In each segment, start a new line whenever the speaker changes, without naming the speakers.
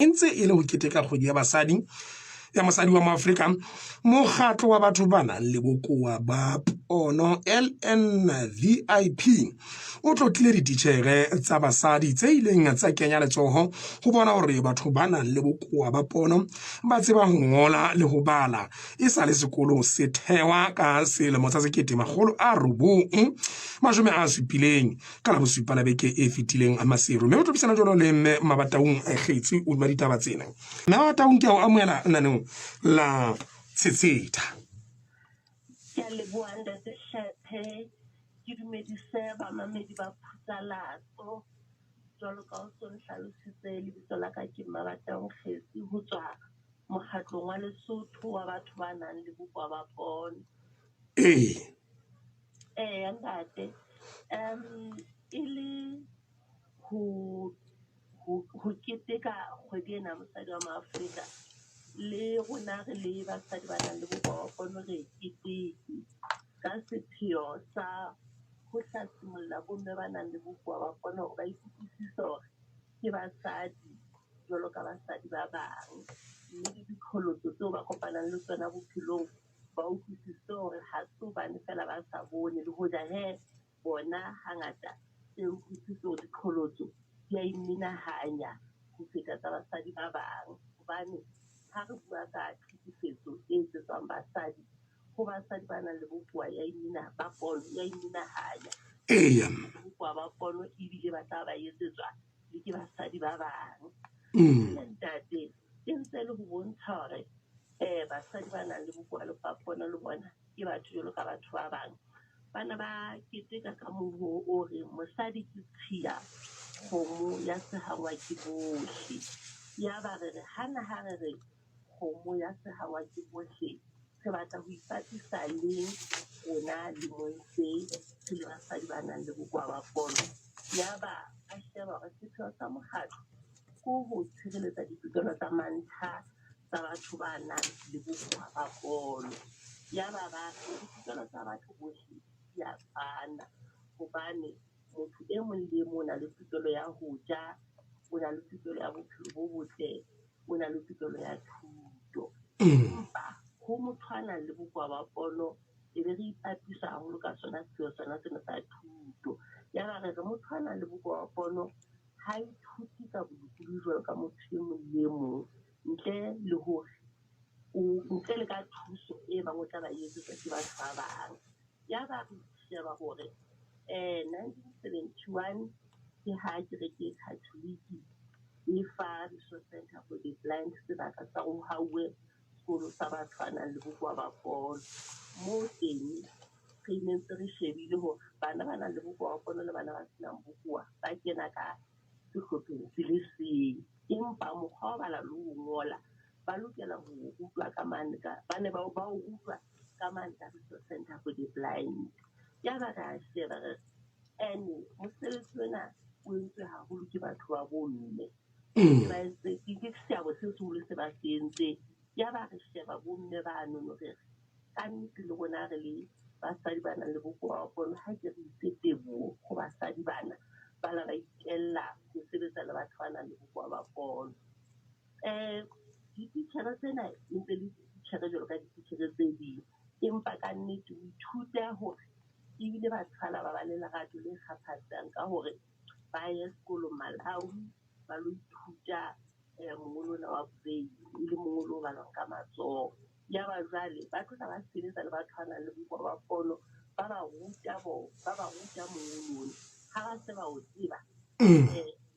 ntse e le ho keteka kgwedi ya basadi ya mosadi wa Moafrika, mokgatlo wa batho ba nang le bokowa ba pono LNVIP o tlotlile dititjhere tsa basadi tse ileng tsa kenya letsoho ho bona hore batho ba nang le bokowa ba pono ba tseba ho ngola le ho bala e sa le sekolo se thewa ka selemo sa 1970 ka la bosupa la beke e fetileng a Maseru. Mme o tobisana jolo le mme Mabataung a kgetsi o dima ditaba tsena. Mme Mabataung ke a amohela naneng la tshetseta.
Ke a leboha ntate Shephe, ke dumedise bamamedi ba Phuthalaso jwalo ka o so nhlalositse lebitso la ka ke Mabataung Kgetsi ho tswa mokgatlong wa Lesotho wa batho ba nang le bokowa ba pono. Ntate e le ho keteka kgwedi ena mosadi wa Maafrika le rona re le basadi ba nang le bokowa ba pono re keteke ka sepheo sa ho hlasimolola bomme ba nang le bokowa ba pono hore ba ikutlwisise hore ke basadi jwalo ka basadi ba bang, mme le diqholotso tseo ba kopanang le tsona bophelong ba utlwisise hore ha se hobane fela ba sa bone le hoja bona hangata e utlwisise hore diqholotso di a imenahanya ho feta tsa basadi ba bang, hobane ha re bua ka tlhekefetso e etsetswang basadi ho basadi ba nang le bokowa ba pono ya imenahanya bokowa ba pono ebile ba tla ba etsetswa le ke basadi ba bang. Ntate e ntse le ho bontsha hore basadi ba nang le bokowa ba pono le bona ke batho jwalo ka batho ba bang. Bana ba keteka ka moo o re mosadi ke tshiya, kgomo ya sehangwa ke bohle. Ya ba re hana ha re kgomo ya sehangwa ke bohle, re batla ho ipatisa le rona lemong se re le basadi ba nang le bokowa ba pono. Ya ba a sheba hore sepheo sa mokgatlo ko ho tshireletsa ditokelo tsa mantlha tsa batho ba nang le bokowa ba pono. Ya ba ditokelo tsa batho bohle di a tshwana, hobane motho e mong le mong na le tokelo ya ho ja, o na le tokelo ya bophelo bo botle, o na le tokelo ya thuto. Empa ho motho a nang le bokowa ba pono e be re ipapisa haholo ka sona sepheo sona sena sa thuto. Ya ba re motho a nang le bokowa ba pono ha ithuti ka bolokolohi jwalo ka motho e mong le mong, ntle le hore ntle le ka thuso e bang o tla ba etsetswa ke batho ba bang. Ya ba re sheba hore 1971 ke ha kereke Catholic e fa Resource Center for the Blind sebaka sa ho hauwe sekolo sa batho ba nang le bokowa ba pono, moo teng re ntse re shebile hore bana ba nang le bokowa ba pono le bana ba senang bokowa ba kena ka sehlopheng se le seng. Empa mokgwa wa bala le ho ngola ba lokela ho utlwa ka mane ka bane ba o utlwa ka mane ka Resource Center for the Blind. Ya ba ra sheba mosebetsi wena o entswe haholo ke batho ba bomme, ba etse ke seabo se seholo se ba se entse. Ya ba re sheba bomme bano re ka nnete le rona re le basadi ba nang le bokowa ba pono ha ke re itsetebo go basadi bana ba la ba ikella ho sebetsa le batho ba nang le bokowa ba pono. Dititjhere tsena ntse le dititjhere jwalo ka dititjhere tse ding, empa ka nnete o ithuta hore ebile ba qala ba le lerato le kgaphatsang ka hore ba ye sekolong Malawi ba lo ithuta mongolo ona wa braille e le mongolo o balwang ka matsoho. Ya ba jwale ba tloha ba sebetsa le batho ba nang le bokowa ba pono, ba ba ruta mongolo ha ba se ba o tseba.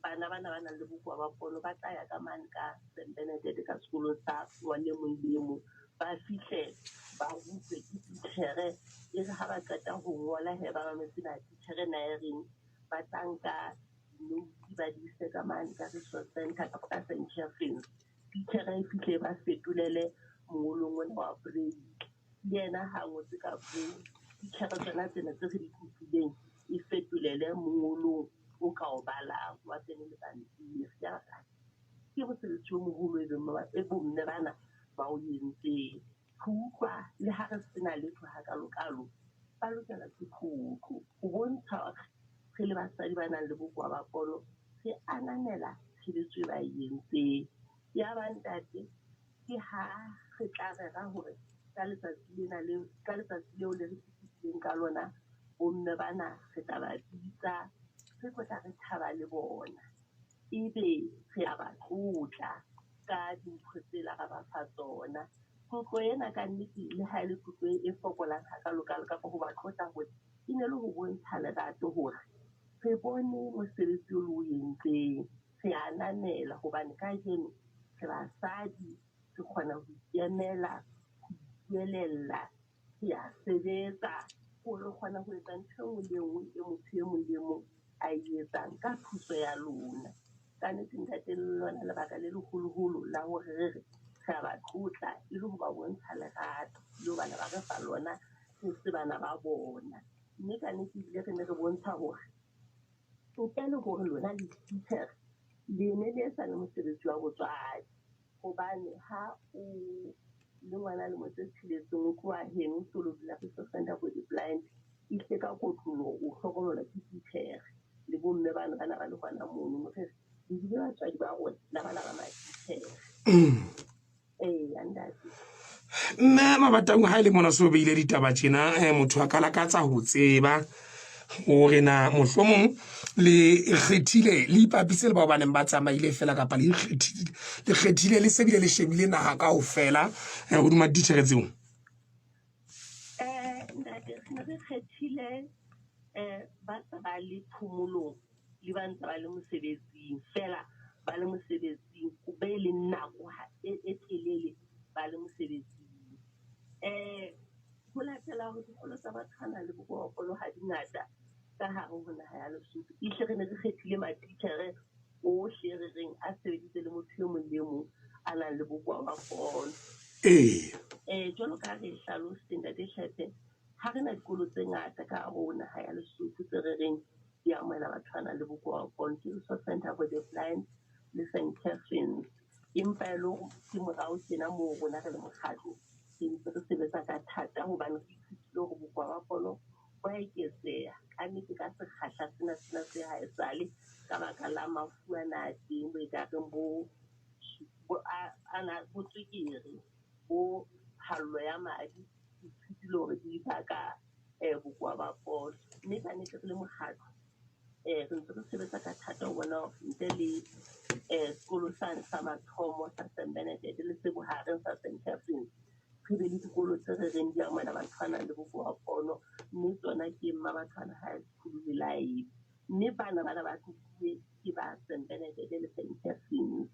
Bana ba nang le bokowa ba pono ba tla ya ka mane ka St Bernadette ka sekolong sa ngwane mong le mong, ba fihle ba rutwe ke titjhere e re ha ba qeta ho ngola ba mametse na titjhere na e reng, ba tlanka dinouti ba di ise ka mane ka Resource Center kapa ka St Stephen's. Titjhere e fihle ba fetolele mongolong ona wa braille, le yena ha ngotse ka braille titjhere tsona tsena tse re di kopileng e fetolele mongolong o ka o balang wa tsene le pampiri. Ya ke mosebetsi o moholo e bomme bana ba o entseng. Ho utlwa le ha re sena letho hakalo-kalo, ba lokela ke tlotlo ho bontsha hore re le basadi ba nang le bokowa ba pono re ananela tshebetso e ba e entseng. ya ba ntate ke ha re tla rera hore ka letsatsi leo le re fitileng ka lona bomme bana re tla ba bitsa re tla re thaba le bona ebe re a ba tlotla ka dintho tsela ra ba fa tsona tlotlo ena ka nnete le ha ele tlotlo e fokolang hakalo ka ho ba tlotla hore e ne le ho bontsha lerato hore re bone mosebetsi o le o entseng re ananela hobane ka jeno re basadi re kgona ho ikemela ho ipuelella re a sebetsa hore re kgona ho etsa ntho e nngwe le nngwe e motho e mong le mong a e etsang ka thuso ya lona ka nnete ntate le lona lebaka le leholoholo la hore re a ba tlotla e le ho ba bontsha lerato le ho bana ba re fa lona re se bana ba bona mme ka nnete ebile re ne re bontsha hore ntle le hore lona le teacher le ne le etsa le mosebetsi wa botswadi hobane ha o le ngwana le motse tshiletseng o tloha heno so lo dula Resource Center for the Blind ile ka kotlolo o hlokomela ke teacher le bomme bana ba le hona mono re di dile batswadi ba rona la bana ba ma-teacher andati
nna mabatang ha ile mona so beile ditaba tjena motho a kalakatsa ho tseba hore na mohlomong le kgethile le ipapise le bao baneng ba tsamaile fela kapa le kgethile le sebile le shebile naha kaofela hodima ditjhere tseo
ntate re kgethile ba ba le phomolong le ba ntse ba le mosebetsing fela ba le mosebetsing o be le nako e telele ba le mosebetsing ho latela hore dikgolo tsa bathana le bokolo ha dingata ka hare ho naha ya Lesotho ihle re ne re kgethile matitjhere ohle re reng a sebeditse le motho e mong le mong a nang le bokoa ba pono jwalo ka re hlalositse ntate Hlepe ha re na dikolo tse ngata ka hare ho naha ya Lesotho tse re reng di amohela batho ba nang le bokoa ba pono ke Resource Center for the Blind le St. Catherine's empa e le hore ke morao tjena moo rona re le mokgatlo ke ntse re sebetsa ka thata hobane re ithutile hore bokoa ba pono ba eketseha ka nnete ka sekgahla sena se haesale ka baka la mafu ana a teng bo ekareng bo tswekere bo phallo ya madi ke ithutile hore di baka bokoa ba pono mme ka nnete re le mokgatlo re ntse re sebetsa ka thata ho bona hore ntle le sekolo sane sa mathomo sa St. Benedict le se bohareng sa St. Catherine's re be le dikolo tse re reng di amohela batho ba nang le bokoa ba pono mme tsona ke Mmabathwana High School le Laebe mme bana ba tluwe ke ba St. Benedict le St. Catherine's